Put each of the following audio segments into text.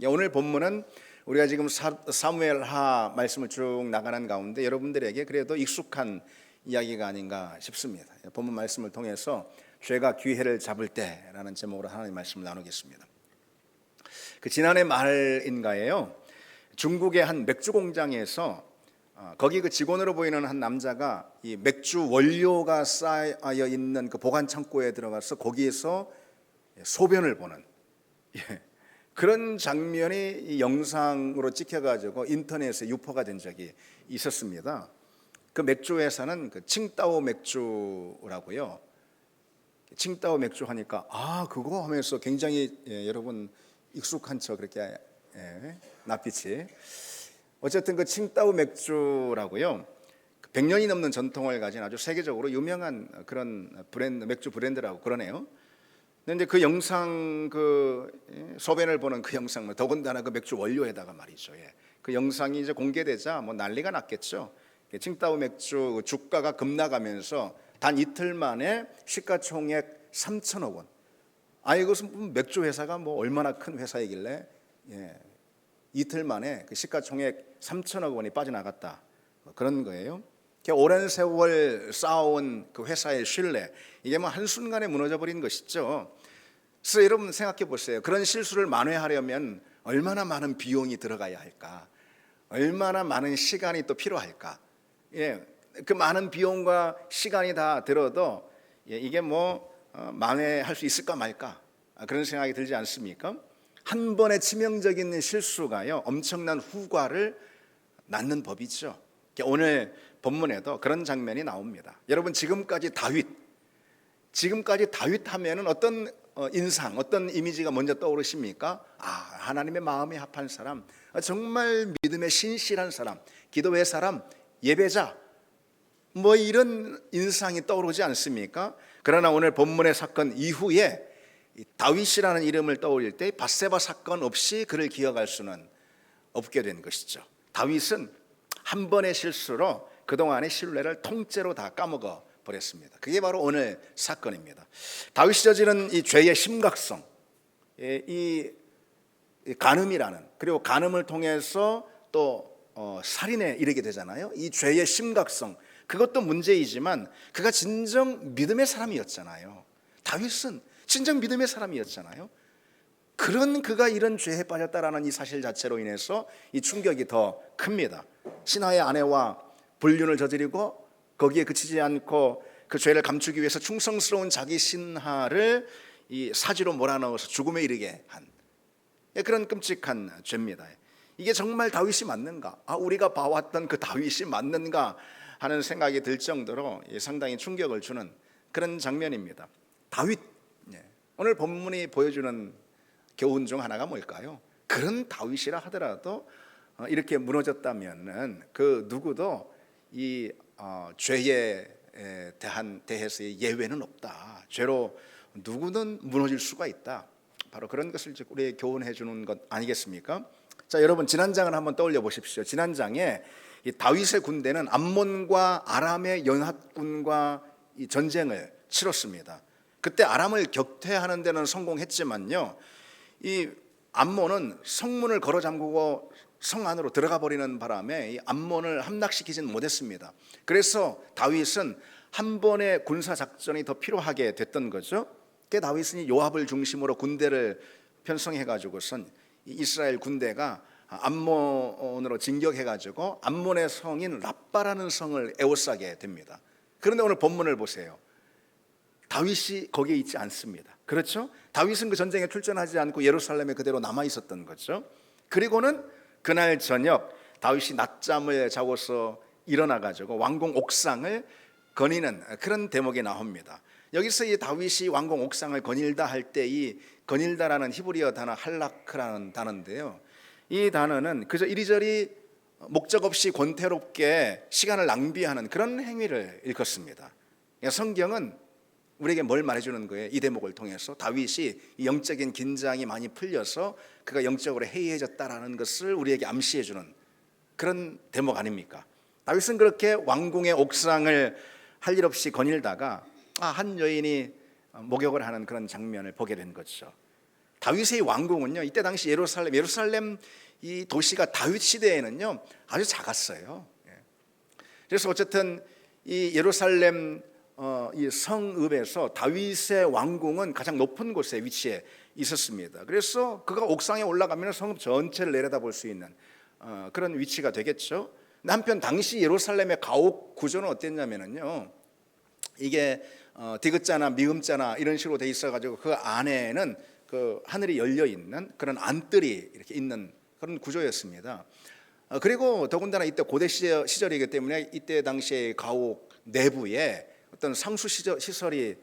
오늘 본문은 우리가 지금 사무엘하 말씀을 쭉 나가는 가운데 여러분들에게 그래도 익숙한 이야기가 아닌가 싶습니다. 본문 말씀을 통해서 죄가 기회를 잡을 때라는 제목으로 하나님의 말씀을 나누겠습니다. 지난해 말인가에요, 중국의 한 맥주 공장에서 거기 직원으로 보이는 한 남자가 이 맥주 원료가 쌓여 있는 그 보관 창고에 들어가서 거기에서 소변을 보는 그런 장면이 영상으로 찍혀가지고 인터넷에 유포가 된 적이 있었습니다. 그 맥주 회사는 그 칭따오 맥주라고요. 칭따오 맥주 하니까 그거 하면서 굉장히 여러분 익숙한 척 그렇게 낯빛이. 어쨌든 그 칭따오 맥주라고요, 100년이 넘는 전통을 가진 아주 세계적으로 유명한 그런 브랜드, 맥주 브랜드라고 그러네요. 그런데 그 영상, 소변을 보는 그 영상, 더군다나 그 맥주 원료에다가 말이죠. 그 영상이 이제 공개되자 난리가 났겠죠. 칭따오 맥주 주가가 급락하면서 단 이틀 만에 시가총액 3천억 원. 이것은 맥주 회사가 얼마나 큰 회사이길래 이틀 만에 그 시가총액 3천억 원이 빠져나갔다, 그런 거예요. 오랜 세월 쌓아온 그 회사의 신뢰, 이게 한순간에 무너져 버린 것이죠. 그래서 여러분 생각해 보세요. 그런 실수를 만회하려면 얼마나 많은 비용이 들어가야 할까, 얼마나 많은 시간이 또 필요할까. 그 많은 비용과 시간이 다 들어도 이게 만회할 수 있을까 말까, 그런 생각이 들지 않습니까? 한 번의 치명적인 실수가요, 엄청난 후과를 낳는 법이죠. 오늘 본문에도 그런 장면이 나옵니다. 여러분, 지금까지 다윗 하면은 어떤 인상, 어떤 이미지가 먼저 떠오르십니까? 하나님의 마음에 합한 사람, 정말 믿음에 신실한 사람, 기도의 사람, 예배자, 이런 인상이 떠오르지 않습니까? 그러나 오늘 본문의 사건 이후에 다윗이라는 이름을 떠올릴 때 밧세바 사건 없이 그를 기억할 수는 없게 된 것이죠. 다윗은 한 번의 실수로 그동안의 신뢰를 통째로 다 까먹어 버렸습니다. 그게 바로 오늘 사건입니다. 다윗이 저지른 이 죄의 심각성, 이 간음이라는, 그리고 간음을 통해서 또 살인에 이르게 되잖아요. 이 죄의 심각성, 그것도 문제이지만 그가 진정 믿음의 사람이었잖아요. 다윗은 진정 믿음의 사람이었잖아요. 그런 그가 이런 죄에 빠졌다라는 이 사실 자체로 인해서 이 충격이 더 큽니다. 신하의 아내와 불륜을 저지르고 거기에 그치지 않고 그 죄를 감추기 위해서 충성스러운 자기 신하를 이 사지로 몰아넣어서 죽음에 이르게 한 그런 끔찍한 죄입니다. 이게 정말 다윗이 맞는가? 우리가 봐왔던 그 다윗이 맞는가 하는 생각이 들 정도로 상당히 충격을 주는 그런 장면입니다. 다윗, 오늘 본문이 보여주는 교훈 중 하나가 뭘까요? 그런 다윗이라 하더라도 이렇게 무너졌다면은 그 누구도 이 죄에 대해서의 예외는 없다. 죄로 누구든 무너질 수가 있다. 바로 그런 것을 우리에게 교훈해 주는 것 아니겠습니까? 자, 여러분, 지난 장을 한번 떠올려 보십시오. 지난 장에 이 다윗의 군대는 암몬과 아람의 연합군과 이 전쟁을 치렀습니다. 그때 아람을 격퇴하는 데는 성공했지만요, 이 암몬은 성문을 걸어 잠그고 성 안으로 들어가 버리는 바람에 이 암몬을 함락시키지는 못했습니다. 그래서 다윗은 한 번의 군사 작전이 더 필요하게 됐던 거죠. 그때 다윗은 요압을 중심으로 군대를 편성해 가지고선 이스라엘 군대가 암몬으로 진격해 가지고 암몬의 성인 랍바라는 성을 에워싸게 됩니다. 그런데 오늘 본문을 보세요. 다윗이 거기에 있지 않습니다. 그렇죠? 다윗은 그 전쟁에 출전하지 않고 예루살렘에 그대로 남아 있었던 거죠. 그리고는 그날 저녁 다윗이 낮잠을 자고서 일어나 가지고 왕궁 옥상을 거니는 그런 대목이 나옵니다. 여기서 이 다윗이 왕궁 옥상을 거닐다 할 때 이 거닐다라는 히브리어 단어 할라크라는 단어인데요, 이 단어는 그저 이리저리 목적 없이 권태롭게 시간을 낭비하는 그런 행위를 일컫습니다. 성경은 우리에게 뭘 말해주는 거예요? 이 대목을 통해서 다윗이 영적인 긴장이 많이 풀려서 그가 영적으로 해이해졌다라는 것을 우리에게 암시해주는 그런 대목 아닙니까? 다윗은 그렇게 왕궁의 옥상을 할 일 없이 거닐다가 한 여인이 목욕을 하는 그런 장면을 보게 된 거죠. 다윗의 왕궁은요, 이때 당시 예루살렘 이 도시가 다윗 시대에는요 아주 작았어요. 그래서 어쨌든 이 예루살렘 이 성읍에서 다윗의 왕궁은 가장 높은 곳에 위치해 있었습니다. 그래서 그가 옥상에 올라가면 성읍 전체를 내려다볼 수 있는 그런 위치가 되겠죠. 근데 한편 당시 예루살렘의 가옥 구조는 어땠냐면요, 이게 디귿자나 미음자나 이런 식으로 돼 있어가지고 그 안에는 그 하늘이 열려 있는 그런 안뜰이 이렇게 있는 그런 구조였습니다. 그리고 더군다나 이때 고대 시절이기 때문에 이때 당시의 가옥 내부에 어떤 상수 시설이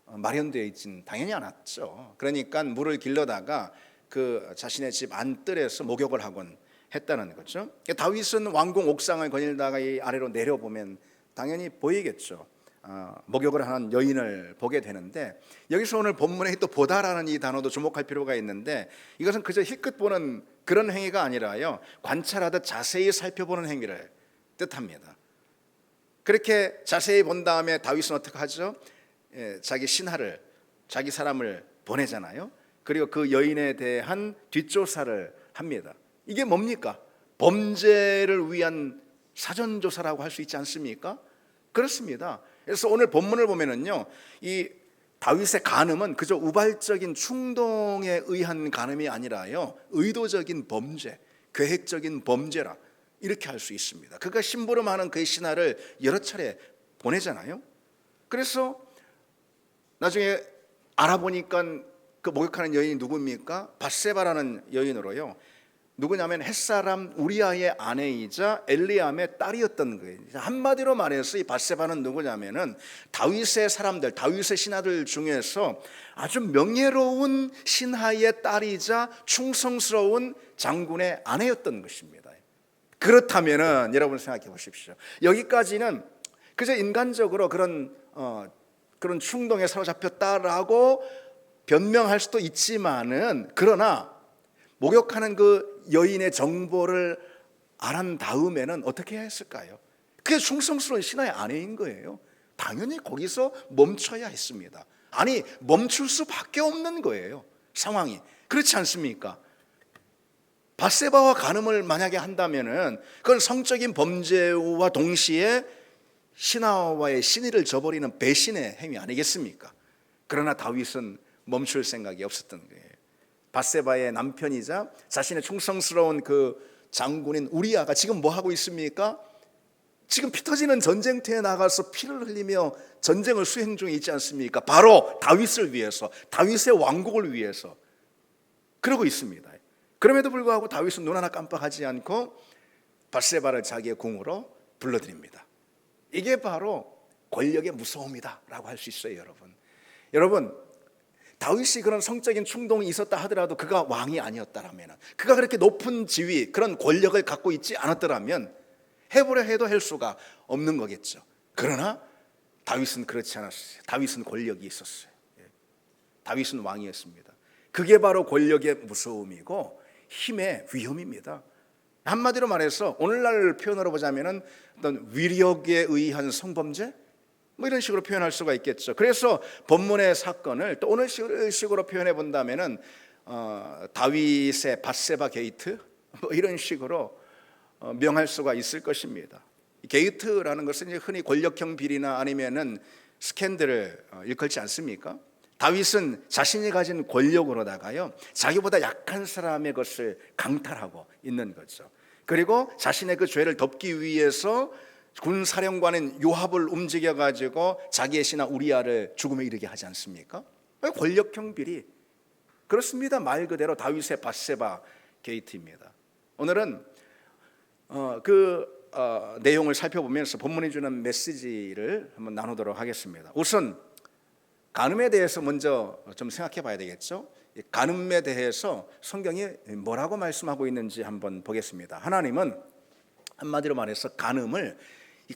마련되어 있진 당연히 않았죠. 그러니까 물을 길러다가 그 자신의 집 안뜰에서 목욕을 하곤 했다는 거죠. 다윗은 왕궁 옥상을 거닐다가 이 아래로 내려보면 당연히 보이겠죠. 목욕을 하는 여인을 보게 되는데, 여기서 오늘 본문에 또 보다라는 이 단어도 주목할 필요가 있는데, 이것은 그저 힐끗 보는 그런 행위가 아니라요, 관찰하듯 자세히 살펴보는 행위를 뜻합니다. 그렇게 자세히 본 다음에 다윗은 어떻게 하죠? 자기 신하를, 자기 사람을 보내잖아요. 그리고 그 여인에 대한 뒷조사를 합니다. 이게 뭡니까? 범죄를 위한 사전조사라고 할 수 있지 않습니까? 그렇습니다. 그래서 오늘 본문을 보면은요, 이 다윗의 간음은 그저 우발적인 충동에 의한 간음이 아니라요, 의도적인 범죄, 계획적인 범죄라 이렇게 할 수 있습니다. 그가 심부름하는 그의 신하를 여러 차례 보내잖아요. 그래서 나중에 알아보니까 그 목욕하는 여인이 누굽니까? 밧세바라는 여인으로요, 누구냐면 햇사람 우리아의 아내이자 엘리암의 딸이었던 거예요. 한마디로 말해서 이 밧세바는 누구냐면은 다윗의 사람들, 다윗의 신하들 중에서 아주 명예로운 신하의 딸이자 충성스러운 장군의 아내였던 것입니다. 그렇다면은 여러분 생각해 보십시오. 여기까지는 그저 인간적으로 그런 충동에 사로잡혔다라고 변명할 수도 있지만은, 그러나 목욕하는 그 여인의 정보를 알은 다음에는 어떻게 했을까요? 그게 충성스러운 신하의 아내인 거예요. 당연히 거기서 멈춰야 했습니다. 아니, 멈출 수밖에 없는 거예요, 상황이. 그렇지 않습니까? 밧세바와 간음을 만약에 한다면은 그건 성적인 범죄와 동시에 신하와의 신의를 저버리는 배신의 행위 아니겠습니까? 그러나 다윗은 멈출 생각이 없었던 거예요. 밧세바의 남편이자 자신의 충성스러운 그 장군인 우리아가 지금 뭐 하고 있습니까? 지금 피 터지는 전쟁터에 나가서 피를 흘리며 전쟁을 수행 중에 있지 않습니까? 바로 다윗을 위해서, 다윗의 왕국을 위해서 그러고 있습니다. 그럼에도 불구하고 다윗은 눈 하나 깜빡하지 않고 밧세바를 자기의 궁으로 불러들입니다. 이게 바로 권력의 무서움이다 라고 할 수 있어요. 여러분, 다윗이 그런 성적인 충동이 있었다 하더라도 그가 왕이 아니었다라면, 그가 그렇게 높은 지위, 그런 권력을 갖고 있지 않았더라면 해보려 해도 할 수가 없는 거겠죠. 그러나 다윗은 그렇지 않았어요. 다윗은 권력이 있었어요. 다윗은 왕이었습니다. 그게 바로 권력의 무서움이고 힘의 위험입니다. 한마디로 말해서 오늘날 표현으로 보자면은 어떤 위력에 의한 성범죄, 뭐 이런 식으로 표현할 수가 있겠죠. 그래서 본문의 사건을 또 오늘 식으로 표현해 본다면은 다윗의 밧세바 게이트, 뭐 이런 식으로 명할 수가 있을 것입니다. 게이트라는 것은 흔히 권력형 비리나 아니면은 스캔들을 일컬지 않습니까? 다윗은 자신이 가진 권력으로다가요, 자기보다 약한 사람의 것을 강탈하고 있는 거죠. 그리고 자신의 그 죄를 덮기 위해서 군사령관인 요압을 움직여 가지고 자기의 신하 우리아를 죽음에 이르게 하지 않습니까? 권력형 비리. 그렇습니다. 말 그대로 다윗의 밧세바 게이트입니다. 오늘은 내용을 살펴보면서 본문이 주는 메시지를 한번 나누도록 하겠습니다. 우선 간음에 대해서 먼저 좀 생각해 봐야 되겠죠. 간음에 대해서 성경이 뭐라고 말씀하고 있는지 한번 보겠습니다. 하나님은 한마디로 말해서 간음을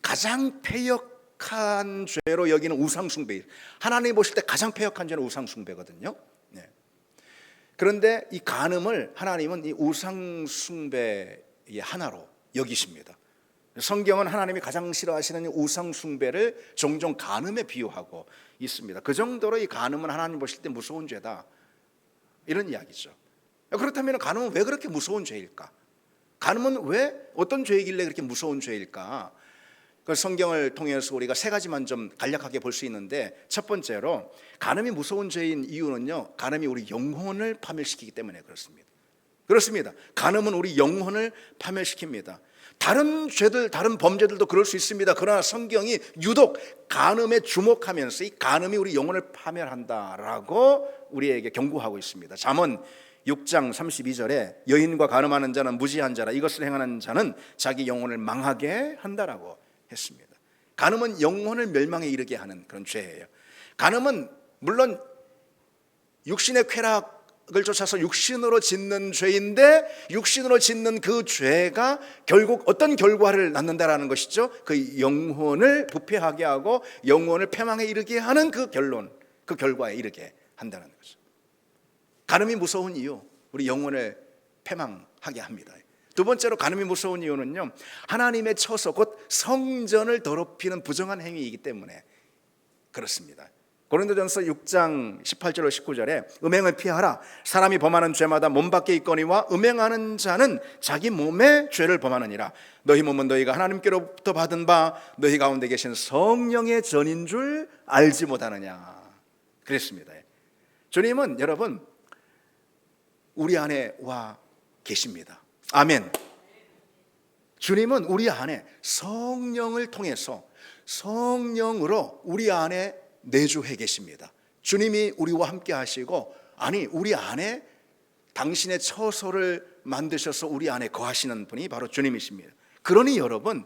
가장 패역한 죄로 여기는 우상숭배, 하나님 보실 때 가장 패역한 죄는 우상숭배거든요. 그런데 이 간음을 하나님은 이 우상숭배의 하나로 여기십니다. 성경은 하나님이 가장 싫어하시는 우상숭배를 종종 간음에 비유하고 있습니다. 그 정도로 이 간음은 하나님 보실 때 무서운 죄다. 이런 이야기죠. 그렇다면 간음은 왜 그렇게 무서운 죄일까? 간음은 왜 어떤 죄이길래 그렇게 무서운 죄일까? 그 성경을 통해서 우리가 세 가지만 좀 간략하게 볼 수 있는데, 첫 번째로 간음이 무서운 죄인 이유는요, 간음이 우리 영혼을 파멸시키기 때문에 그렇습니다. 그렇습니다. 간음은 우리 영혼을 파멸시킵니다. 다른 죄들, 다른 범죄들도 그럴 수 있습니다. 그러나 성경이 유독 간음에 주목하면서 이 간음이 우리 영혼을 파멸한다라고 우리에게 경고하고 있습니다. 잠언 6장 32절에 여인과 간음하는 자는 무지한 자라, 이것을 행하는 자는 자기 영혼을 망하게 한다라고 했습니다. 간음은 영혼을 멸망에 이르게 하는 그런 죄예요. 간음은 물론 육신의 쾌락을 쫓아서 육신으로 짓는 죄인데, 육신으로 짓는 그 죄가 결국 어떤 결과를 낳는다라는 것이죠. 그 영혼을 부패하게 하고 영혼을 패망에 이르게 하는 그 결론, 그 결과에 이르게 한다는 거죠. 간음이 무서운 이유, 우리 영혼을 패망하게 합니다. 두 번째로 간음이 무서운 이유는요, 하나님의 처소 곧 성전을 더럽히는 부정한 행위이기 때문에 그렇습니다. 고린도전서 6장 18절로 19절에 음행을 피하라. 사람이 범하는 죄마다 몸 밖에 있거니와 음행하는 자는 자기 몸에 죄를 범하느니라. 너희 몸은 너희가 하나님께로부터 받은 바 너희 가운데 계신 성령의 전인 줄 알지 못하느냐 그랬습니다. 주님은 여러분 우리 안에 와 계십니다. 아멘. 주님은 우리 안에 성령을 통해서 성령으로 우리 안에 내주해 계십니다. 주님이 우리와 함께 하시고, 아니 우리 안에 당신의 처소를 만드셔서 우리 안에 거하시는 분이 바로 주님이십니다. 그러니 여러분,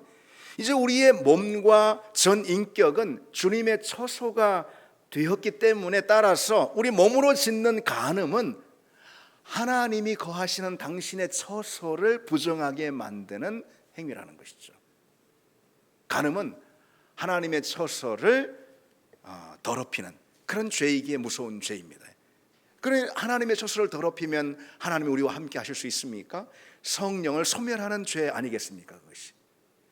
이제 우리의 몸과 전 인격은 주님의 처소가 되었기 때문에, 따라서 우리 몸으로 짓는 간음은 하나님이 거하시는 당신의 처소를 부정하게 만드는 행위라는 것이죠. 간음은 하나님의 처소를 더럽히는 그런 죄이기에 무서운 죄입니다. 그러니 하나님의 처소를 더럽히면 하나님이 우리와 함께 하실 수 있습니까? 성령을 소멸하는 죄 아니겠습니까? 그것이.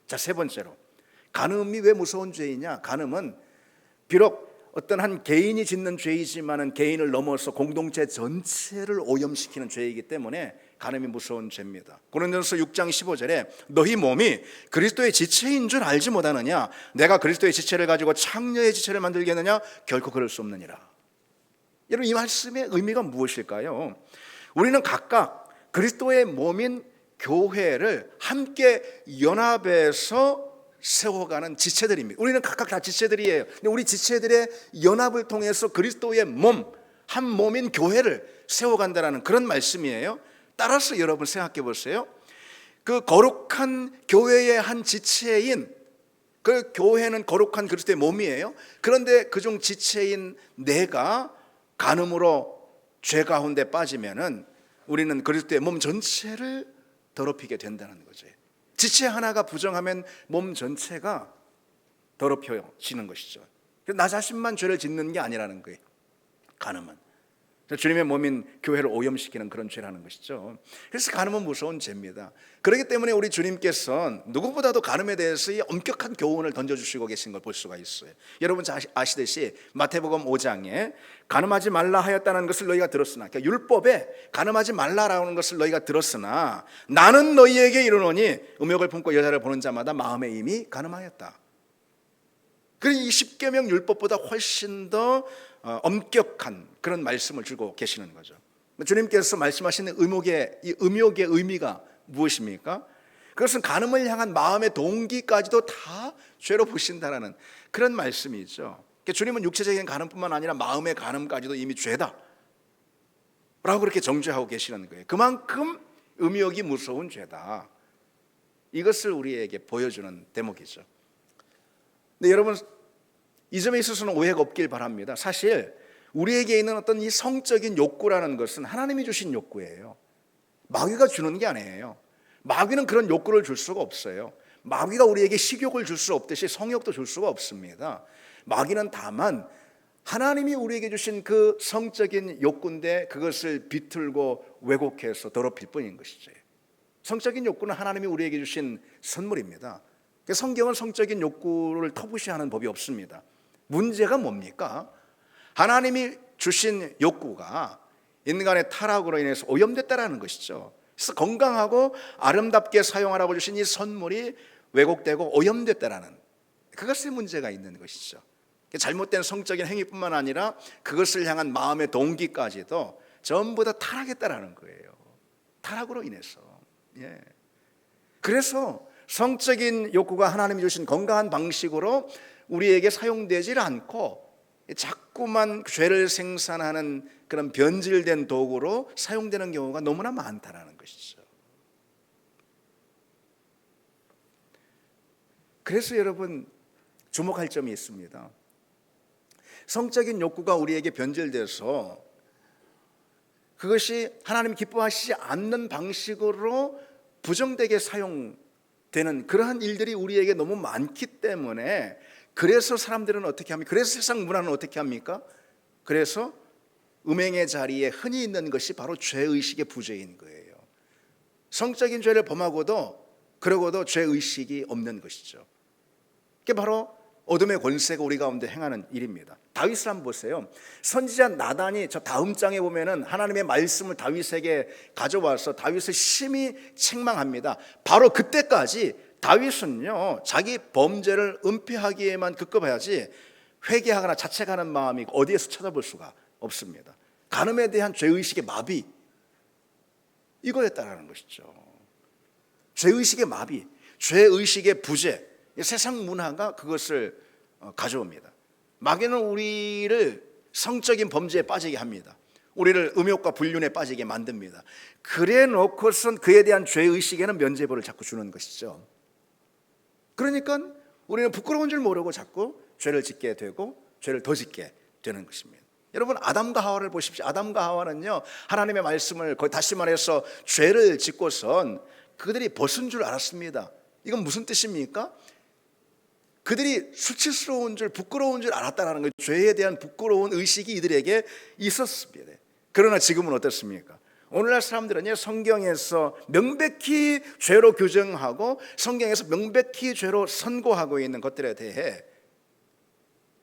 자, 세 번째로 간음이 왜 무서운 죄이냐? 간음은 비록 어떤 한 개인이 짓는 죄이지만은 개인을 넘어서 공동체 전체를 오염시키는 죄이기 때문에 간음이 무서운 죄입니다. 고린도전서 6장 15절에 너희 몸이 그리스도의 지체인 줄 알지 못하느냐? 내가 그리스도의 지체를 가지고 창녀의 지체를 만들겠느냐? 결코 그럴 수 없느니라. 여러분, 이 말씀의 의미가 무엇일까요? 우리는 각각 그리스도의 몸인 교회를 함께 연합해서 세워가는 지체들입니다. 우리는 각각 다 지체들이에요. 근데 우리 지체들의 연합을 통해서 그리스도의 몸, 한 몸인 교회를 세워간다는 그런 말씀이에요. 따라서 여러분 생각해 보세요. 그 거룩한 교회의 한 지체인, 그 교회는 거룩한 그리스도의 몸이에요. 그런데 그중 지체인 내가 간음으로 죄 가운데 빠지면은 우리는 그리스도의 몸 전체를 더럽히게 된다는 거죠. 지체 하나가 부정하면 몸 전체가 더럽혀지는 것이죠. 나 자신만 죄를 짓는 게 아니라는 거예요. 간음은 주님의 몸인 교회를 오염시키는 그런 죄라는 것이죠. 그래서 간음은 무서운 죄입니다. 그렇기 때문에 우리 주님께서는 누구보다도 간음에 대해서 이 엄격한 교훈을 던져주시고 계신 걸 볼 수가 있어요. 여러분 아시듯이 마태복음 5장에 간음하지 말라 하였다는 것을 너희가 들었으나, 그러니까 율법에 간음하지 말라라는 것을 너희가 들었으나 나는 너희에게 이르노니 음욕을 품고 여자를 보는 자마다 마음에 이미 간음하였다. 그러니 이 십계명 율법보다 훨씬 더 엄격한 그런 말씀을 주고 계시는 거죠. 주님께서 말씀하시는 음욕의 의미가 무엇입니까? 그것은 간음을 향한 마음의 동기까지도 다 죄로 보신다라는 그런 말씀이죠. 주님은 육체적인 간음뿐만 아니라 마음의 간음까지도 이미 죄다 라고 그렇게 정죄하고 계시는 거예요. 그만큼 음욕이 무서운 죄다, 이것을 우리에게 보여주는 대목이죠. 근데 여러분, 이 점에 있어서는 오해가 없길 바랍니다. 사실 우리에게 있는 어떤 이 성적인 욕구라는 것은 하나님이 주신 욕구예요. 마귀가 주는 게 아니에요. 마귀는 그런 욕구를 줄 수가 없어요. 마귀가 우리에게 식욕을 줄 수 없듯이 성욕도 줄 수가 없습니다. 마귀는 다만 하나님이 우리에게 주신 그 성적인 욕구인데 그것을 비틀고 왜곡해서 더럽힐 뿐인 것이죠. 성적인 욕구는 하나님이 우리에게 주신 선물입니다. 성경은 성적인 욕구를 터부시하는 법이 없습니다. 문제가 뭡니까? 하나님이 주신 욕구가 인간의 타락으로 인해서 오염됐다라는 것이죠. 그래서 건강하고 아름답게 사용하라고 주신 이 선물이 왜곡되고 오염됐다라는, 그것에 문제가 있는 것이죠. 잘못된 성적인 행위뿐만 아니라 그것을 향한 마음의 동기까지도 전부 다 타락했다라는 거예요. 타락으로 인해서. 예. 그래서 성적인 욕구가 하나님이 주신 건강한 방식으로 우리에게 사용되질 않고 자꾸만 죄를 생산하는 그런 변질된 도구로 사용되는 경우가 너무나 많다라는 것이죠. 그래서 여러분 주목할 점이 있습니다. 성적인 욕구가 우리에게 변질돼서 그것이 하나님 기뻐하시지 않는 방식으로 부정되게 사용되는 그러한 일들이 우리에게 너무 많기 때문에, 그래서 사람들은 어떻게 합니까? 그래서 세상 문화는 어떻게 합니까? 그래서 음행의 자리에 흔히 있는 것이 바로 죄의식의 부재인 거예요. 성적인 죄를 범하고도 그러고도 죄의식이 없는 것이죠. 그게 바로 어둠의 권세가 우리 가운데 행하는 일입니다. 다윗을 한번 보세요. 선지자 나단이 저 다음 장에 보면은 하나님의 말씀을 다윗에게 가져와서 다윗을 심히 책망합니다. 바로 그때까지 다윗은요, 자기 범죄를 은폐하기에만 급급해야지 회개하거나 자책하는 마음이 어디에서 찾아볼 수가 없습니다. 간음에 대한 죄의식의 마비, 이거였다라는 것이죠. 죄의식의 마비, 죄의식의 부재, 세상 문화가 그것을 가져옵니다. 마귀는 우리를 성적인 범죄에 빠지게 합니다. 우리를 음욕과 불륜에 빠지게 만듭니다. 그래 놓고선 그에 대한 죄의식에는 면죄부를 자꾸 주는 것이죠. 그러니까 우리는 부끄러운 줄 모르고 자꾸 죄를 짓게 되고 죄를 더 짓게 되는 것입니다. 여러분 아담과 하와를 보십시오. 아담과 하와는요, 하나님의 말씀을, 다시 말해서 죄를 짓고선 그들이 벗은 줄 알았습니다. 이건 무슨 뜻입니까? 그들이 수치스러운 줄, 부끄러운 줄 알았다는 거예요. 죄에 대한 부끄러운 의식이 이들에게 있었습니다. 그러나 지금은 어떻습니까? 오늘날 사람들은요, 성경에서 명백히 죄로 규정하고 성경에서 명백히 죄로 선고하고 있는 것들에 대해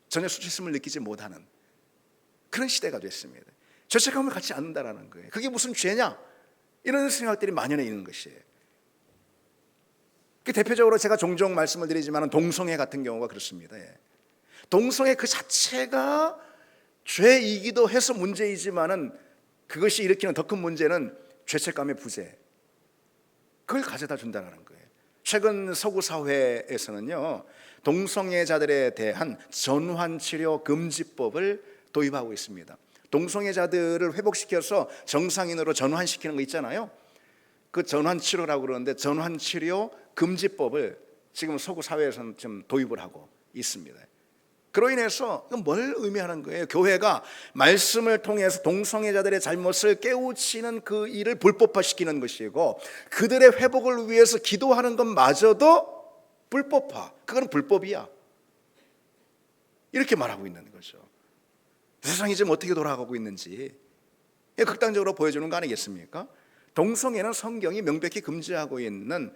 전혀 수치심을 느끼지 못하는 그런 시대가 됐습니다. 죄책감을 갖지 않는다라는 거예요. 그게 무슨 죄냐? 이런 생각들이 만연해 있는 것이에요. 대표적으로 제가 종종 말씀을 드리지만 동성애 같은 경우가 그렇습니다. 동성애 그 자체가 죄이기도 해서 문제이지만은 그것이 일으키는 더 큰 문제는 죄책감의 부재, 그걸 가져다 준다는 거예요. 최근 서구 사회에서는요, 동성애자들에 대한 전환치료 금지법을 도입하고 있습니다. 동성애자들을 회복시켜서 정상인으로 전환시키는 거 있잖아요. 그 전환치료라고 그러는데 전환치료 금지법을 지금 서구 사회에서는 좀 도입을 하고 있습니다. 그로 인해서 뭘 의미하는 거예요? 교회가 말씀을 통해서 동성애자들의 잘못을 깨우치는 그 일을 불법화시키는 것이고, 그들의 회복을 위해서 기도하는 것마저도 불법화, 그건 불법이야, 이렇게 말하고 있는 거죠. 세상이 지금 어떻게 돌아가고 있는지 극단적으로 보여주는 거 아니겠습니까? 동성애는 성경이 명백히 금지하고 있는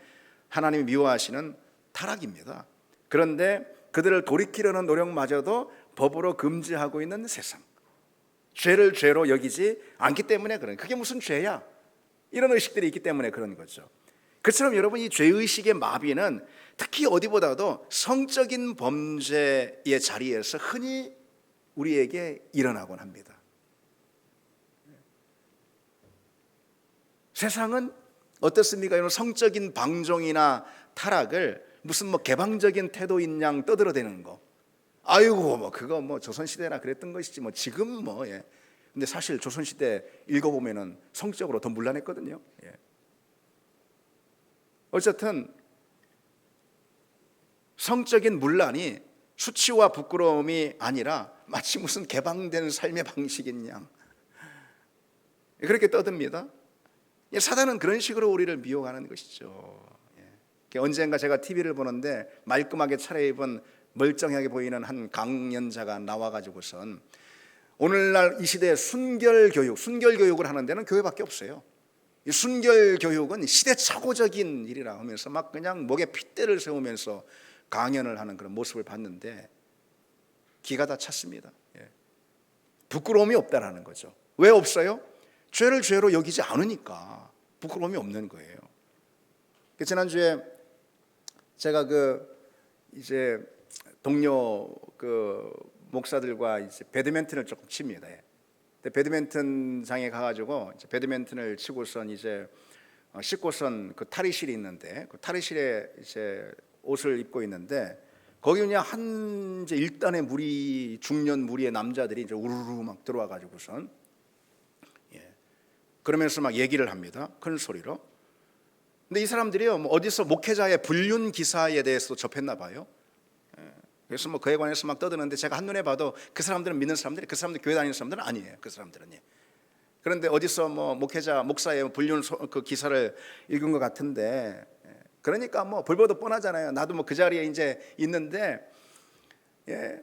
하나님이 미워하시는 타락입니다. 그런데 그들을 돌이키려는 노력마저도 법으로 금지하고 있는 세상, 죄를 죄로 여기지 않기 때문에 그런, 그게 무슨 죄야? 이런 의식들이 있기 때문에 그런 거죠. 그처럼 여러분, 이 죄의식의 마비는 특히 어디보다도 성적인 범죄의 자리에서 흔히 우리에게 일어나곤 합니다. 세상은 어떻습니까? 이런 성적인 방종이나 타락을 무슨 개방적인 태도인 양 떠들어대는 거, 아이고 그거 조선시대나 그랬던 것이지 지금 예. 근데 사실 조선시대 읽어보면은 성적으로 더 문란했거든요. 예. 어쨌든 성적인 문란이 수치와 부끄러움이 아니라 마치 무슨 개방된 삶의 방식인 양 그렇게 떠듭니다. 사단은 그런 식으로 우리를 미혹하는 것이죠. 언젠가 제가 TV를 보는데 말끔하게 차려입은 멀쩡하게 보이는 한 강연자가 나와가지고선 오늘날 이 시대에 순결교육을 하는 데는 교회밖에 없어요. 이 순결교육은 시대착오적인 일이라 하면서 막 그냥 목에 핏대를 세우면서 강연을 하는 그런 모습을 봤는데 기가 다 찼습니다. 부끄러움이 없다라는 거죠. 왜 없어요? 죄를 죄로 여기지 않으니까 부끄러움이 없는 거예요. 지난주에 제가 이제 동료 목사들과 이제 배드민턴을 조금 칩니다. 근데 배드민턴장에 가가지고 이제 배드민턴을 치고선 이제 씻고선 그 탈의실이 있는데 그 탈의실에 이제 옷을 입고 있는데 거기 그냥 이제 일단의 무리, 중년 무리의 남자들이 이제 우르르 막 들어와 가지고선 그러면서 막 얘기를 합니다. 큰 소리로. 근데 이 사람들이요, 뭐 어디서 목회자의 불륜 기사에 대해서 접했나 봐요. 그래서 뭐 그에 관해서 막 떠드는데 제가 한눈에 봐도 그 사람들은 믿는 사람들이, 그 사람들 교회 다니는 사람들은 아니에요. 그 사람들은. 그런데 어디서 뭐 목사의 불륜 그 기사를 읽은 것 같은데, 그러니까 뭐 불보듯 뻔하잖아요. 나도 뭐 그 자리에 이제 있는데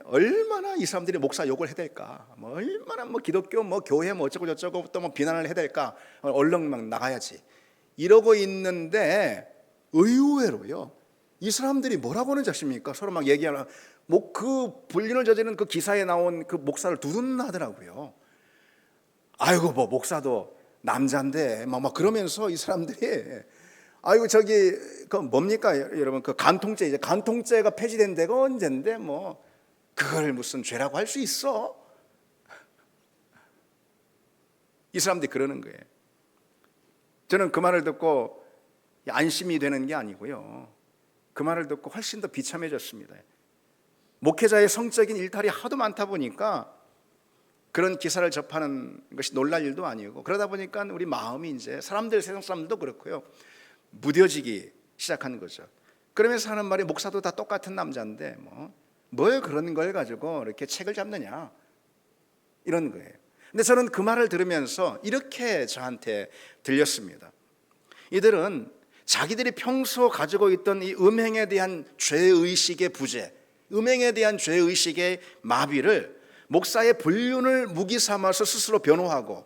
얼마나 이 사람들이 목사 욕을 해댈까, 뭐 얼마나 뭐 기독교 뭐 교회 뭐 어쩌고 저쩌고 또 뭐 비난을 해댈까, 얼른 막 나가야지 이러고 있는데 의외로요, 이 사람들이 뭐라고 하는지 아십니까? 서로 막 얘기하나 뭐 그 불륜을 저지른 그 기사에 나온 그 목사를 두둔하더라고요. 아이고 뭐 목사도 남자인데 막 그러면서 이 사람들이 아이고 저기 그 뭡니까 여러분, 그 간통죄, 이제 간통죄가 폐지된 데가 언젠데 뭐 그걸 무슨 죄라고 할 수 있어? 이 사람들이 그러는 거예요. 저는 그 말을 듣고 안심이 되는 게 아니고요, 그 말을 듣고 훨씬 더 비참해졌습니다. 목회자의 성적인 일탈이 하도 많다 보니까 그런 기사를 접하는 것이 놀랄 일도 아니고, 그러다 보니까 우리 마음이 이제 세상 사람들도 그렇고요, 무뎌지기 시작한 거죠. 그러면서 하는 말이 목사도 다 똑같은 남자인데 뭘 그런 걸 가지고 이렇게 책을 잡느냐 이런 거예요. 근데 저는 그 말을 들으면서 이렇게 저한테 들렸습니다. 이들은 자기들이 평소 가지고 있던 이 음행에 대한 죄의식의 부재, 음행에 대한 죄의식의 마비를 목사의 불륜을 무기 삼아서 스스로 변호하고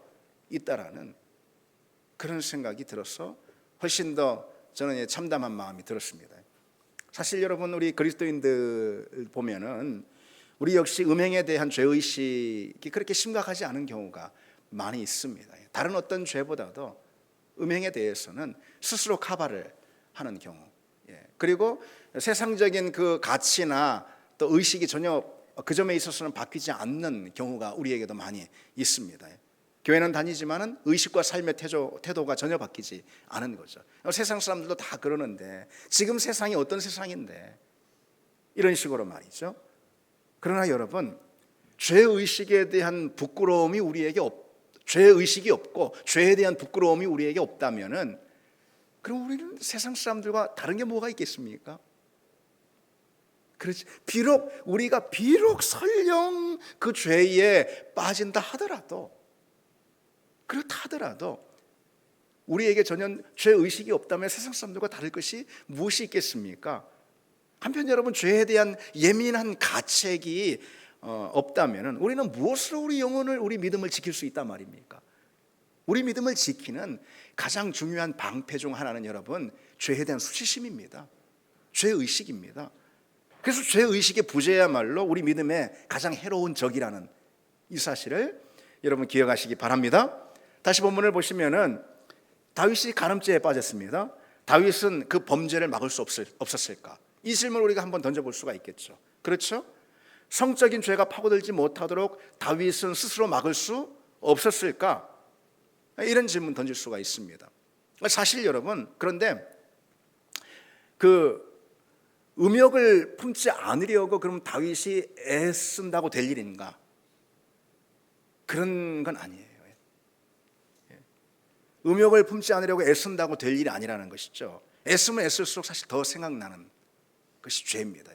있다라는 그런 생각이 들어서 훨씬 더 저는 참담한 마음이 들었습니다. 사실 여러분, 우리 그리스도인들 보면은 우리 역시 음행에 대한 죄의식이 그렇게 심각하지 않은 경우가 많이 있습니다. 다른 어떤 죄보다도 음행에 대해서는 스스로 카바를 하는 경우, 그리고 세상적인 그 가치나 또 의식이 전혀 그 점에 있어서는 바뀌지 않는 경우가 우리에게도 많이 있습니다. 교회는 다니지만은 의식과 삶의 태도가 전혀 바뀌지 않은 거죠. 세상 사람들도 다 그러는데 지금 세상이 어떤 세상인데 이런 식으로 말이죠. 그러나 여러분, 죄의식에 대한 부끄러움이 우리에게 죄의식이 없고 죄에 대한 부끄러움이 우리에게 없다면은 그럼 우리는 세상 사람들과 다른 게 뭐가 있겠습니까? 그렇지. 우리가 비록 설령 그 죄에 빠진다 하더라도, 그렇다 하더라도 우리에게 전혀 죄의식이 없다면 세상 사람들과 다를 것이 무엇이 있겠습니까? 한편 여러분, 죄에 대한 예민한 가책이 없다면 우리는 무엇으로 우리 영혼을, 우리 믿음을 지킬 수 있단 말입니까? 우리 믿음을 지키는 가장 중요한 방패 중 하나는 여러분, 죄에 대한 수치심입니다. 죄의식입니다. 그래서 죄의식의 부재야말로 우리 믿음의 가장 해로운 적이라는 이 사실을 여러분 기억하시기 바랍니다. 다시 본문을 보시면은 다윗이 간음죄에 빠졌습니다. 다윗은 그 범죄를 막을 수 없었을까? 이 질문을 우리가 한번 던져볼 수가 있겠죠. 그렇죠? 성적인 죄가 파고들지 못하도록 다윗은 스스로 막을 수 없었을까? 이런 질문 던질 수가 있습니다. 사실 여러분, 그런데 그 음욕을 품지 않으려고 그럼 다윗이 애쓴다고 될 일인가? 그런 건 아니에요. 음욕을 품지 않으려고 애쓴다고 될 일이 아니라는 것이죠. 애쓰면 애쓸수록 사실 더 생각나는 것이 죄입니다.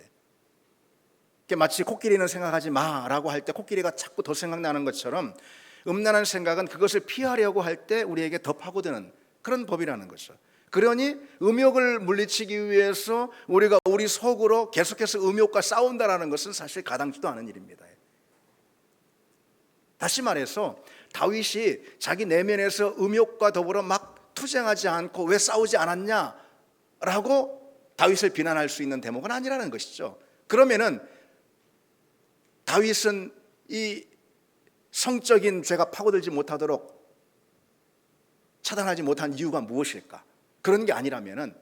마치 코끼리는 생각하지 마라고 할 때 코끼리가 자꾸 더 생각나는 것처럼 음란한 생각은 그것을 피하려고 할 때 우리에게 더 파고드는 그런 법이라는 거죠. 그러니 음욕을 물리치기 위해서 우리가 우리 속으로 계속해서 음욕과 싸운다라는 것은 사실 가당치도 않은 일입니다. 다시 말해서 다윗이 자기 내면에서 음욕과 더불어 막 투쟁하지 않고 왜 싸우지 않았냐라고 다윗을 비난할 수 있는 대목은 아니라는 것이죠. 그러면은 다윗은 이 성적인 죄가 파고들지 못하도록 차단하지 못한 이유가 무엇일까? 그런 게 아니라면은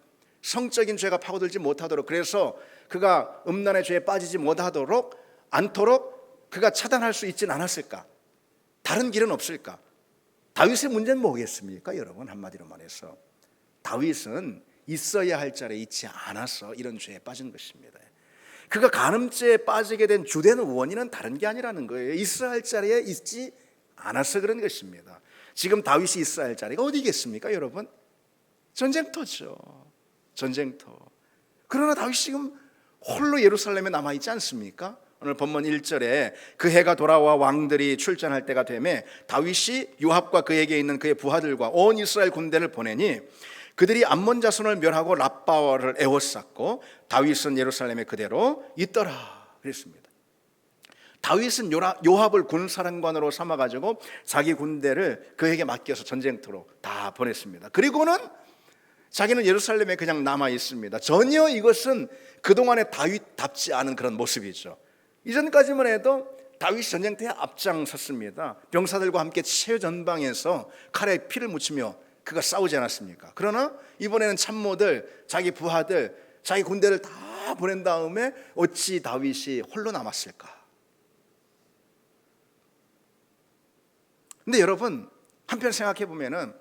성적인 죄가 파고들지 못하도록, 그래서 그가 음란의 죄에 빠지지 못하도록 않도록 그가 차단할 수 있지는 않았을까? 다른 길은 없을까? 다윗의 문제는 뭐겠습니까? 여러분, 한마디로 말해서 다윗은 있어야 할 자리에 있지 않아서 이런 죄에 빠진 것입니다. 그가 간음죄에 빠지게 된 주된 원인은 다른 게 아니라는 거예요. 있어야 할 자리에 있지 않아서 그런 것입니다. 지금 다윗이 있어야 할 자리가 어디겠습니까, 여러분? 전쟁터죠. 전쟁터. 그러나 다윗이 지금 홀로 예루살렘에 남아있지 않습니까? 오늘 본문 1절에 그 해가 돌아와 왕들이 출전할 때가 되매 다윗이 요압과 그에게 있는 그의 부하들과 온 이스라엘 군대를 보내니 그들이 암몬 자손을 멸하고 랍바와를 에워쌌고 다윗은 예루살렘에 그대로 있더라 그랬습니다. 다윗은 요압을 군사령관으로 삼아가지고 자기 군대를 그에게 맡겨서 전쟁터로 다 보냈습니다. 그리고는 자기는 예루살렘에 그냥 남아 있습니다. 전혀 이것은 그동안의 다윗답지 않은 그런 모습이죠. 이전까지만 해도 다윗이 전쟁터에 앞장섰습니다. 병사들과 함께 최전방에서 칼에 피를 묻히며 그가 싸우지 않았습니까? 그러나 이번에는 참모들, 자기 부하들, 자기 군대를 다 보낸 다음에 어찌 다윗이 홀로 남았을까? 근데 여러분, 한편 생각해 보면은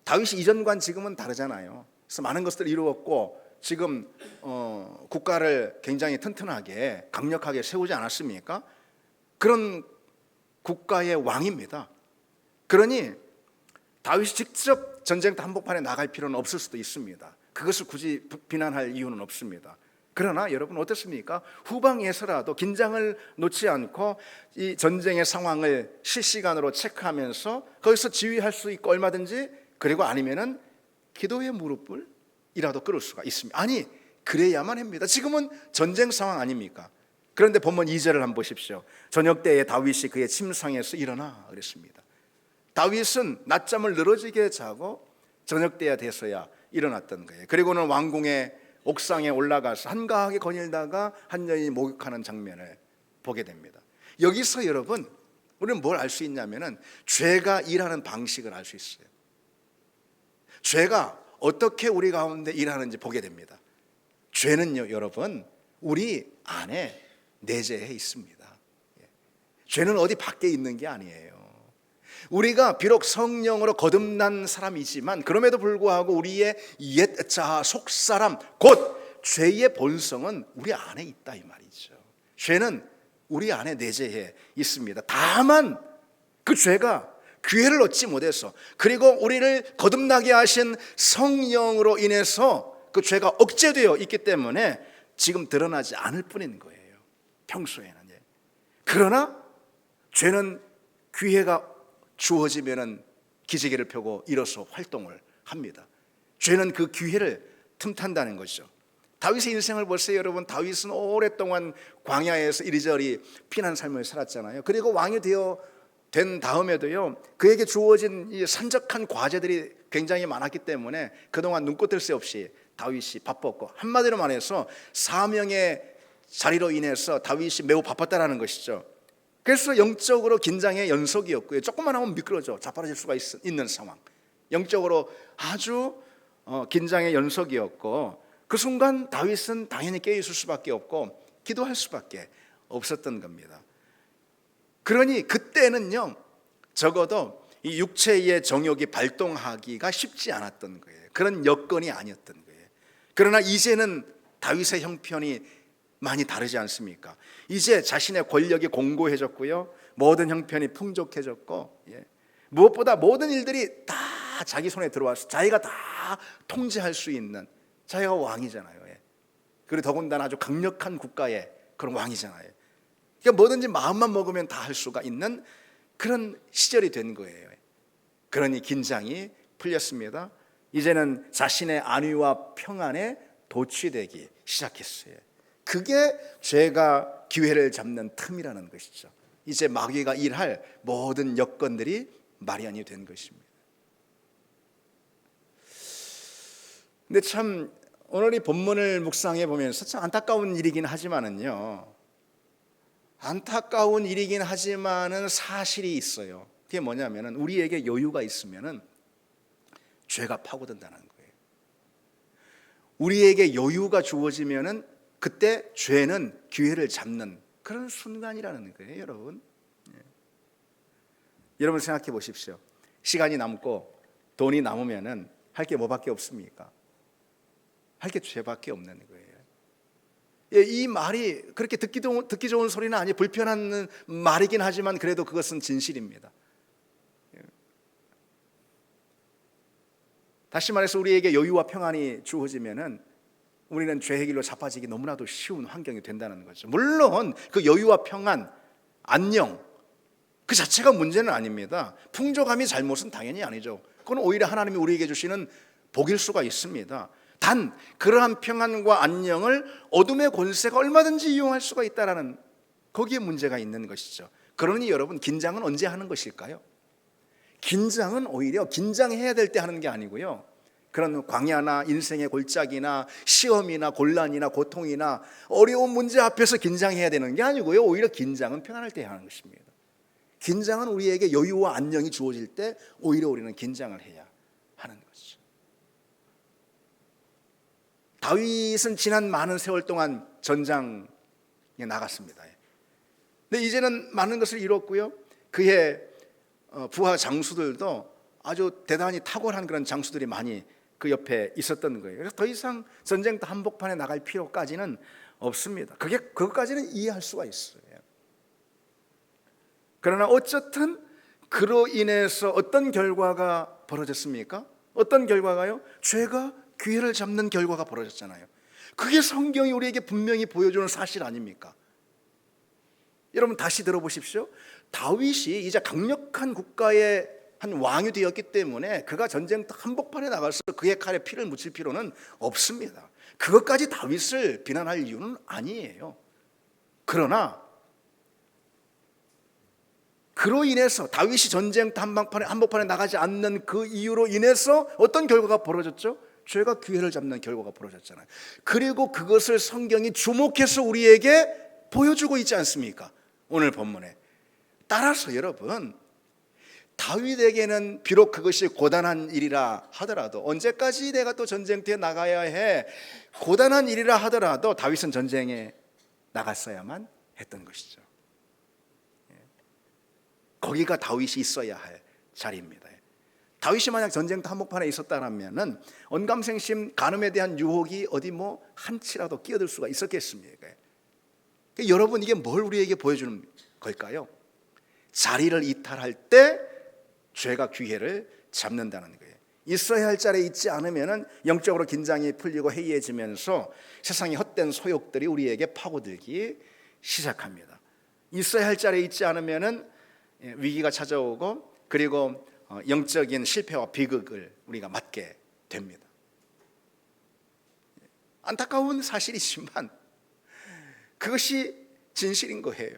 다윗이 이전과는 지금은 다르잖아요. 그래서 많은 것들을 이루었고 지금 국가를 굉장히 튼튼하게 강력하게 세우지 않았습니까? 그런 국가의 왕입니다. 그러니 다윗이 직접 전쟁터 한복판에 나갈 필요는 없을 수도 있습니다. 그것을 굳이 비난할 이유는 없습니다. 그러나 여러분 어떻습니까? 후방에서라도 긴장을 놓지 않고 이 전쟁의 상황을 실시간으로 체크하면서 거기서 지휘할 수 있고 얼마든지, 그리고 아니면은 기도의 무릎을 이라도 꿇을 수가 있습니다. 아니, 그래야만 합니다. 지금은 전쟁 상황 아닙니까? 그런데 본문 2절을 한번 보십시오. 저녁 때에 다윗이 그의 침상에서 일어나 그랬습니다. 다윗은 낮잠을 늘어지게 자고 저녁 때가 돼서야 일어났던 거예요. 그리고는 왕궁의 옥상에 올라가서 한가하게 거닐다가 한 여인이 목욕하는 장면을 보게 됩니다. 여기서 여러분, 우리는 뭘 알 수 있냐면은 죄가 일하는 방식을 알 수 있어요. 죄가 어떻게 우리 가운데 일하는지 보게 됩니다. 죄는요, 여러분, 우리 안에 내재해 있습니다. 죄는 어디 밖에 있는 게 아니에요. 우리가 비록 성령으로 거듭난 사람이지만 그럼에도 불구하고 우리의 옛 자아, 속사람, 곧 죄의 본성은 우리 안에 있다 이 말이죠. 죄는 우리 안에 내재해 있습니다. 다만 그 죄가 기회를 얻지 못해서, 그리고 우리를 거듭나게 하신 성령으로 인해서 그 죄가 억제되어 있기 때문에 지금 드러나지 않을 뿐인 거예요, 평소에는. 그러나 죄는 기회가 주어지면은 기지개를 펴고 일어서 활동을 합니다. 죄는 그 기회를 틈탄다는 것이죠. 다윗의 인생을 보세요, 여러분. 다윗은 오랫동안 광야에서 이리저리 피난 삶을 살았잖아요. 그리고 왕이 된 다음에도요, 그에게 주어진 이 산적한 과제들이 굉장히 많았기 때문에 그동안 눈꽃들 새 없이 다윗이 바빴고, 한마디로 말해서 사명의 자리로 인해서 다윗이 매우 바빴다라는 것이죠. 그래서 영적으로 긴장의 연속이었고요, 조금만 하면 미끄러져 자빠질 수가 있는 상황, 영적으로 아주 긴장의 연속이었고, 그 순간 다윗은 당연히 깨어있을 수밖에 없고 기도할 수밖에 없었던 겁니다. 그러니 그때는요, 적어도 이 육체의 정욕이 발동하기가 쉽지 않았던 거예요. 그런 여건이 아니었던 거예요. 그러나 이제는 다윗의 형편이 많이 다르지 않습니까? 이제 자신의 권력이 공고해졌고요, 모든 형편이 풍족해졌고, 무엇보다 모든 일들이 다 자기 손에 들어와서 자기가 다 통제할 수 있는, 자기가 왕이잖아요. 그리고 더군다나 아주 강력한 국가의 그런 왕이잖아요. 그러니까 뭐든지 마음만 먹으면 다 할 수가 있는 그런 시절이 된 거예요. 그러니 긴장이 풀렸습니다. 이제는 자신의 안위와 평안에 도취되기 시작했어요. 그게 죄가 기회를 잡는 틈이라는 것이죠. 이제 마귀가 일할 모든 여건들이 마련이 된 것입니다. 근데 참 오늘 이 본문을 묵상해 보면서 참 안타까운 일이긴 하지만은요, 안타까운 일이긴 하지만은 사실이 있어요. 그게 뭐냐면은 우리에게 여유가 있으면은 죄가 파고든다는 거예요. 우리에게 여유가 주어지면은 그때 죄는 기회를 잡는 그런 순간이라는 거예요, 여러분. 여러분 생각해 보십시오. 시간이 남고 돈이 남으면은 할 게 뭐밖에 없습니까? 할 게 죄밖에 없는 거예요. 이 말이 그렇게 듣기 좋은 소리는 아니에요. 불편한 말이긴 하지만 그래도 그것은 진실입니다. 다시 말해서 우리에게 여유와 평안이 주어지면은 우리는 죄의 길로 자빠지기 너무나도 쉬운 환경이 된다는 거죠. 물론 그 여유와 평안, 안녕 그 자체가 문제는 아닙니다. 풍족함이 잘못은 당연히 아니죠. 그건 오히려 하나님이 우리에게 주시는 복일 수가 있습니다. 단 그러한 평안과 안녕을 어둠의 권세가 얼마든지 이용할 수가 있다라는 거기에 문제가 있는 것이죠. 그러니 여러분, 긴장은 언제 하는 것일까요? 긴장은 오히려 긴장해야 될 때 하는 게 아니고요, 그런 광야나 인생의 골짜기나 시험이나 곤란이나 고통이나 어려운 문제 앞에서 긴장해야 되는 게 아니고요, 오히려 긴장은 편안할 때 하는 것입니다. 긴장은 우리에게 여유와 안녕이 주어질 때 오히려 우리는 긴장을 해야 하는 것이죠. 다윗은 지난 많은 세월 동안 전장에 나갔습니다. 근데 이제는 많은 것을 이뤘고요, 그의 부하 장수들도 아주 대단히 탁월한 그런 장수들이 많이 그 옆에 있었던 거예요. 그래서 더 이상 전쟁터 한복판에 나갈 필요까지는 없습니다. 그것까지는 이해할 수가 있어요. 그러나 어쨌든 그로 인해서 어떤 결과가 벌어졌습니까? 어떤 결과가요? 죄가 기회를 잡는 결과가 벌어졌잖아요. 그게 성경이 우리에게 분명히 보여주는 사실 아닙니까? 여러분 다시 들어보십시오. 다윗이 이제 강력한 국가의 한 왕이 되었기 때문에 그가 전쟁터 한복판에 나가서 그의 칼에 피를 묻힐 필요는 없습니다. 그것까지 다윗을 비난할 이유는 아니에요. 그러나 그로 인해서 다윗이 전쟁터 한복판에 나가지 않는 그 이유로 인해서 어떤 결과가 벌어졌죠? 죄가 기회를 잡는 결과가 벌어졌잖아요. 그리고 그것을 성경이 주목해서 우리에게 보여주고 있지 않습니까? 오늘 본문에. 따라서 여러분, 다윗에게는 비록 그것이 고단한 일이라 하더라도, 언제까지 내가 또 전쟁터에 나가야 해, 고단한 일이라 하더라도 다윗은 전쟁에 나갔어야만 했던 것이죠. 거기가 다윗이 있어야 할 자리입니다. 다윗이 만약 전쟁터 한복판에 있었다면 언감생심 간음에 대한 유혹이 어디 한치라도 끼어들 수가 있었겠습니까? 여러분, 이게 뭘 우리에게 보여주는 걸까요? 자리를 이탈할 때 죄가 기회를 잡는다는 거예요. 있어야 할 자리에 있지 않으면 영적으로 긴장이 풀리고 해이해지면서 세상의 헛된 소욕들이 우리에게 파고들기 시작합니다. 있어야 할 자리에 있지 않으면 위기가 찾아오고, 그리고 영적인 실패와 비극을 우리가 맞게 됩니다. 안타까운 사실이지만 그것이 진실인 거예요.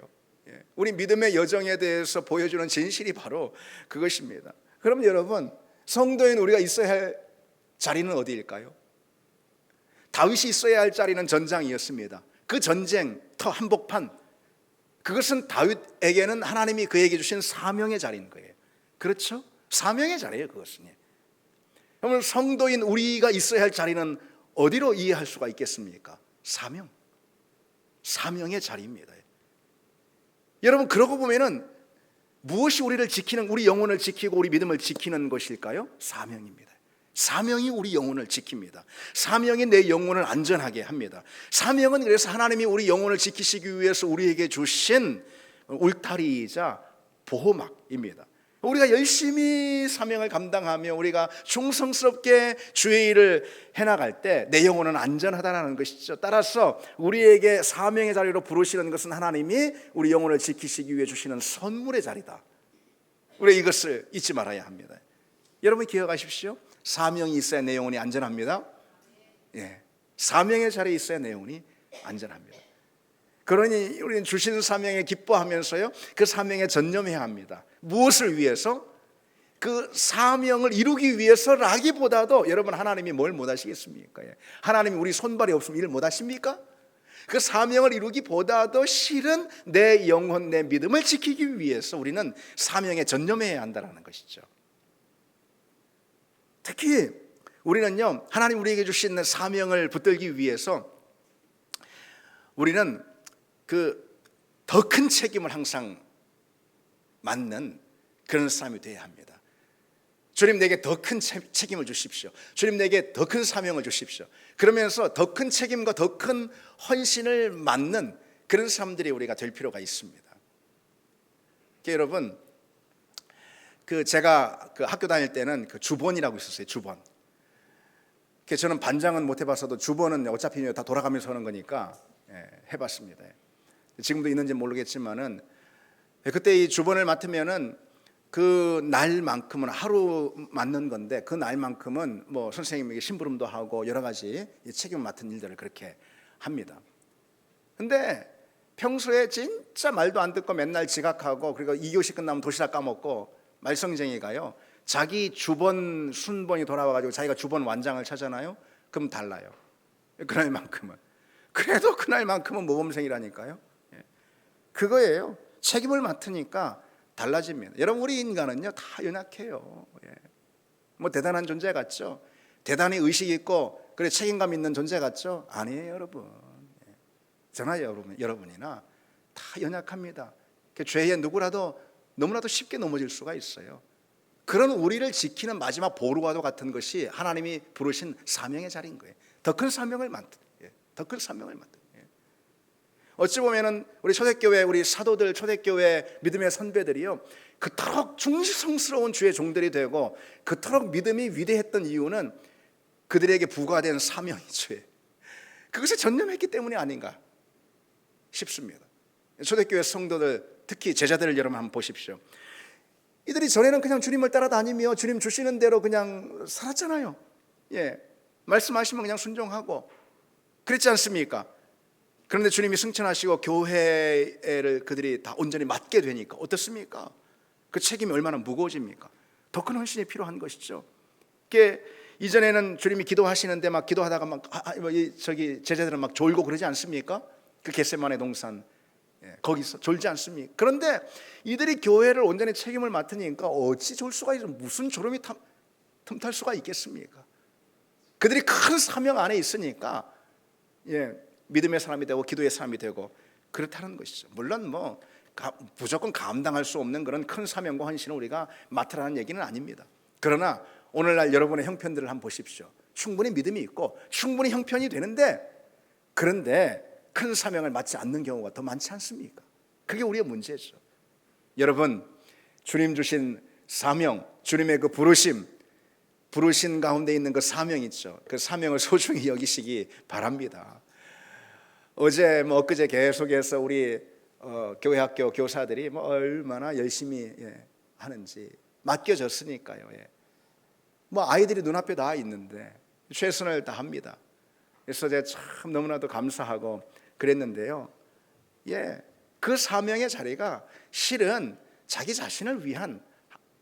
우리 믿음의 여정에 대해서 보여주는 진실이 바로 그것입니다. 그럼 여러분, 성도인 우리가 있어야 할 자리는 어디일까요? 다윗이 있어야 할 자리는 전장이었습니다. 그 전쟁터 한복판, 그것은 다윗에게는 하나님이 그에게 주신 사명의 자리인 거예요. 그렇죠? 사명의 자리예요, 그것은. 그러면 성도인 우리가 있어야 할 자리는 어디로 이해할 수가 있겠습니까? 사명의 자리입니다. 여러분, 그러고 보면은 무엇이 우리를 지키는, 우리 영혼을 지키고 우리 믿음을 지키는 것일까요? 사명입니다. 사명이 우리 영혼을 지킵니다. 사명이 내 영혼을 안전하게 합니다. 사명은 그래서 하나님이 우리 영혼을 지키시기 위해서 우리에게 주신 울타리이자 보호막입니다. 우리가 열심히 사명을 감당하며 우리가 충성스럽게 주의 일을 해나갈 때 내 영혼은 안전하다는 것이죠. 따라서 우리에게 사명의 자리로 부르시는 것은 하나님이 우리 영혼을 지키시기 위해 주시는 선물의 자리다. 우리 이것을 잊지 말아야 합니다. 여러분 기억하십시오. 사명이 있어야 내 영혼이 안전합니다. 사명의 자리에 있어야 내 영혼이 안전합니다. 그러니 우리는 주신 사명에 기뻐하면서요, 그 사명에 전념해야 합니다. 무엇을 위해서? 그 사명을 이루기 위해서라기보다도 여러분, 하나님이 뭘 못하시겠습니까? 하나님이 우리 손발이 없으면 일 못하십니까? 그 사명을 이루기보다도 실은 내 영혼, 내 믿음을 지키기 위해서 우리는 사명에 전념해야 한다는 것이죠. 특히 우리는요, 하나님 우리에게 주신 사명을 붙들기 위해서 우리는 그 더 큰 책임을 항상 맡는 그런 사람이 되어야 합니다. 주님 내게 더 큰 책임을 주십시오. 주님 내게 더 큰 사명을 주십시오. 그러면서 더 큰 책임과 더 큰 헌신을 맡는 그런 사람들이 우리가 될 필요가 있습니다. 여러분, 제가 학교 다닐 때는 주번이라고 있었어요. 주번. 저는 반장은 못 해봤어도 주번은 어차피 다 돌아가면서 하는 거니까 해봤습니다. 지금도 있는지 모르겠지만은 그때 이 주번을 맡으면은 그 날만큼은 하루 맡는 건데 그 날만큼은 뭐 선생님에게 심부름도 하고 여러 가지 책임을 맡은 일들을 그렇게 합니다. 근데 평소에 진짜 말도 안 듣고 맨날 지각하고 그리고 2교시 끝나면 도시락 까먹고 말썽쟁이가요, 자기 주번 순번이 돌아와가지고 자기가 주번 완장을 차잖아요. 그럼 달라요. 그날만큼은. 그래도 그날만큼은 모범생이라니까요. 그거예요. 책임을 맡으니까 달라집니다. 여러분, 우리 인간은요 다 연약해요. 뭐 대단한 존재 같죠? 대단히 의식 있고 그래 책임감 있는 존재 같죠? 아니에요, 여러분. 저나 여러분이나 다 연약합니다. 죄에 누구라도 너무나도 쉽게 넘어질 수가 있어요. 그런 우리를 지키는 마지막 보루와도 같은 것이 하나님이 부르신 사명의 자리인 거예요. 더 큰 사명을 맡은, 더 큰 사명을 맡은. 어찌 보면은 우리 초대교회, 우리 사도들, 초대교회 믿음의 선배들이요, 그토록 충성스러운 주의 종들이 되고 그토록 믿음이 위대했던 이유는 그들에게 부과된 사명이죠. 그것에 전념했기 때문이 아닌가 싶습니다. 초대교회 성도들, 특히 제자들을 여러분 한번 보십시오. 이들이 전에는 그냥 주님을 따라다니며 주님 주시는 대로 그냥 살았잖아요. 말씀하시면 그냥 순종하고 그랬지 않습니까? 그런데 주님이 승천하시고 교회를 그들이 다 온전히 맡게 되니까 어떻습니까? 그 책임이 얼마나 무거워집니까? 더 큰 헌신이 필요한 것이죠. 이전에는 주님이 기도하시는데 막 기도하다가 막 제자들은 막 졸고 그러지 않습니까? 그 겟세마네 동산 거기서 졸지 않습니까? 그런데 이들이 교회를 온전히 책임을 맡으니까 어찌 졸 수가 있어? 무슨 졸음이 틈탈 수가 있겠습니까? 그들이 큰 사명 안에 있으니까 믿음의 사람이 되고 기도의 사람이 되고 그렇다는 것이죠. 물론 뭐 무조건 감당할 수 없는 그런 큰 사명과 헌신을 우리가 맡으라는 얘기는 아닙니다. 그러나 오늘날 여러분의 형편들을 한번 보십시오. 충분히 믿음이 있고 충분히 형편이 되는데, 그런데 큰 사명을 맡지 않는 경우가 더 많지 않습니까? 그게 우리의 문제죠. 여러분, 주님 주신 사명, 주님의 그 부르신 가운데 있는 그 사명 있죠. 그 사명을 소중히 여기시기 바랍니다. 어제 엊그제 계속해서 우리 교회 학교 교사들이 얼마나 열심히 하는지 맡겨졌으니까요. 뭐 아이들이 눈앞에 다 있는데 최선을 다합니다. 그래서 제가 참 너무나도 감사하고 그랬는데요. 그 사명의 자리가 실은 자기 자신을 위한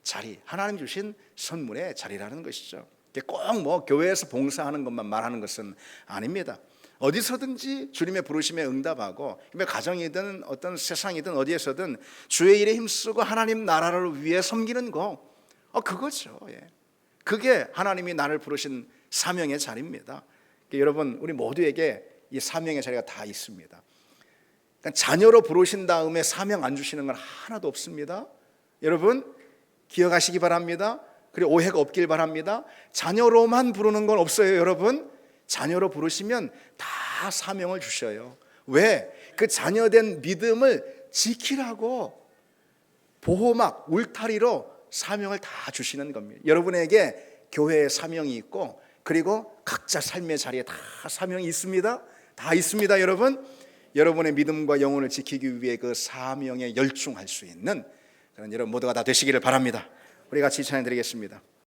자리, 하나님 주신 선물의 자리라는 것이죠. 꼭 뭐 교회에서 봉사하는 것만 말하는 것은 아닙니다. 어디서든지 주님의 부르심에 응답하고, 가정이든 어떤 세상이든 어디에서든 주의 일에 힘쓰고 하나님 나라를 위해 섬기는 거, 그거죠. 그게 하나님이 나를 부르신 사명의 자리입니다. 여러분, 우리 모두에게 이 사명의 자리가 다 있습니다. 그러니까 자녀로 부르신 다음에 사명 안 주시는 건 하나도 없습니다. 여러분 기억하시기 바랍니다. 그리고 오해가 없길 바랍니다. 자녀로만 부르는 건 없어요. 여러분, 자녀로 부르시면 다 사명을 주셔요. 왜? 그 자녀된 믿음을 지키라고 보호막, 울타리로 사명을 다 주시는 겁니다. 여러분에게 교회의 사명이 있고, 그리고 각자 삶의 자리에 다 사명이 있습니다. 다 있습니다. 여러분의 믿음과 영혼을 지키기 위해 그 사명에 열중할 수 있는 그런 여러분 모두가 다 되시기를 바랍니다. 우리 같이 찬양 드리겠습니다.